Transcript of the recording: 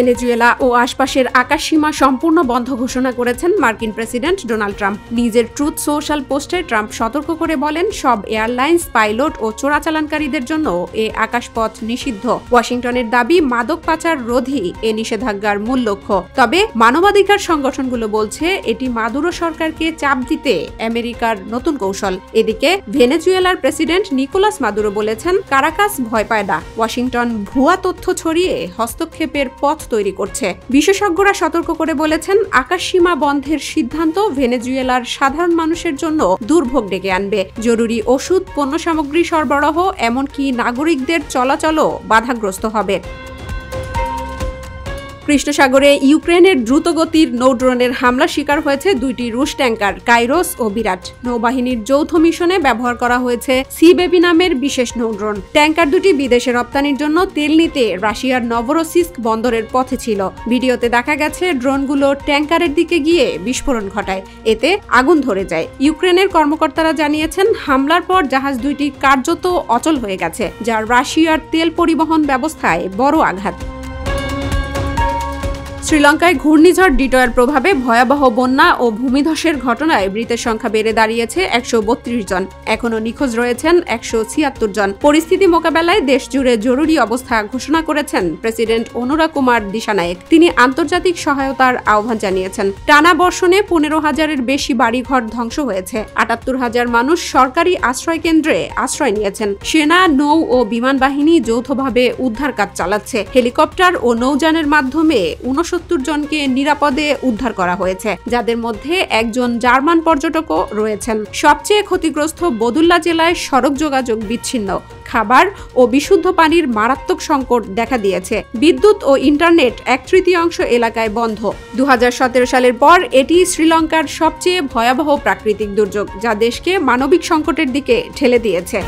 Venezuela ও আশপাশের আকাশসীমা সম্পূর্ণ বন্ধ ঘোষণা করেছেন মার্কিন প্রেসিডেন্ট ডোনাল্ড ট্রাম্প। নিজের ট্রুথ সোশ্যাল পোস্টে ট্রাম্প সতর্ক করে বলেন, সব এয়ারলাইন্স, পাইলট ও চোরাচালানকারীদের জন্য এ আকাশপথ নিষিদ্ধ। ওয়াশিংটনের দাবি, মাদক পাচার রোধই এ নিষেধাজ্ঞার মূল লক্ষ্য। তবে মানবাধিকার সংগঠনগুলো বলছে এটি মাদুরো সরকারকে চাপ দিতে আমেরিকার নতুন কৌশল। এদিকে ভেনেজুয়েলার প্রেসিডেন্ট নিকোলাস মাদুরো বলেছেন, কারাকাস ভয় পায় না, ওয়াশিংটন ভুয়া তথ্য ছড়িয়ে হস্তক্ষেপের পথ তৈরি করছে। বিশেষজ্ঞরা সতর্ক করে বলেছেন, আকাশসীমা বন্ধের সিদ্ধান্ত ভেনেজুয়েলার সাধারণ মানুষের জন্য দুর্ভোগ ডেকে আনবে। জরুরি ওষুধ, পণ্য সামগ্রী সরবরাহ, এমনকি নাগরিকদের চলাচলও বাধাগ্রস্ত হবে। কৃষ্ণ সাগরে ইউক্রেনের দ্রুতগতির নৌড্রোনের হামলার শিকার হয়েছে দুইটি রুশ ট্যাঙ্কার, কাইরোস ও বিরাট। নৌবাহিনীর যৌথ মিশনে ব্যবহার করা হয়েছে সি বেবি নামের বিশেষ নৌড্রোন। ট্যাঙ্কার দুটি বিদেশে রপ্তানির জন্য তেল নিতে রাশিয়ার নভরোসিস্ক বন্দরের পথে ছিল। ভিডিওতে দেখা গেছে ড্রোনগুলো ট্যাঙ্কারের দিকে গিয়ে বিস্ফোরণ ঘটায়, এতে আগুন ধরে যায়। ইউক্রেনের কর্মকর্তারা জানিয়েছেন, হামলার পর জাহাজ দুইটি কার্যত অচল হয়ে গেছে, যা রাশিয়ার তেল পরিবহন ব্যবস্থায় বড় আঘাত। শ্রীলঙ্কায় ঘূর্ণিঝড় ডিটয়ের প্রভাবে ভয়াবহ বন্যা ও ভূমিধসের ঘটনায় মৃতের সংখ্যা বেড়ে দাঁড়িয়েছে 132 জন। এখনও নিখোঁজ রয়েছেন 176 জন। পরিস্থিতি মোকাবেলায় দেশ জুড়ে জরুরি অবস্থা ঘোষণা করেছেন প্রেসিডেন্ট অনুরা কুমার দিশানায়েক। তিনি আন্তর্জাতিক সহায়তার আহ্বান জানিয়েছেন। টানা বর্ষণে 15,000-এর বেশি বাড়িঘর ধ্বংস হয়েছে। 78,000 মানুষ সরকারি আশ্রয় কেন্দ্রে আশ্রয় নিয়েছেন। সেনা, নৌ ও বিমান বাহিনী যৌথভাবে উদ্ধার কাজ চালাচ্ছে। হেলিকপ্টার ও নৌযানের মাধ্যমে 69 জনকে নিরাপদে উদ্ধার করা হয়েছে, যাদের মধ্যে একজন জার্মান পর্যটকও রয়েছেন। সবচেয়ে ক্ষতিগ্রস্ত বদুল্লা জেলায় সড়ক যোগাযোগ বিচ্ছিন্ন, খাবার ও বিশুদ্ধ পানির মারাত্মক সংকট দেখা দিয়েছে। বিদ্যুৎ ও ইন্টারনেট 1/3 এলাকায় বন্ধ। 2017 সালের পর এটি শ্রীলঙ্কার সবচেয়ে ভয়াবহ প্রাকৃতিক দুর্যোগ, যা দেশকে মানবিক সংকটের দিকে ঠেলে দিয়েছে।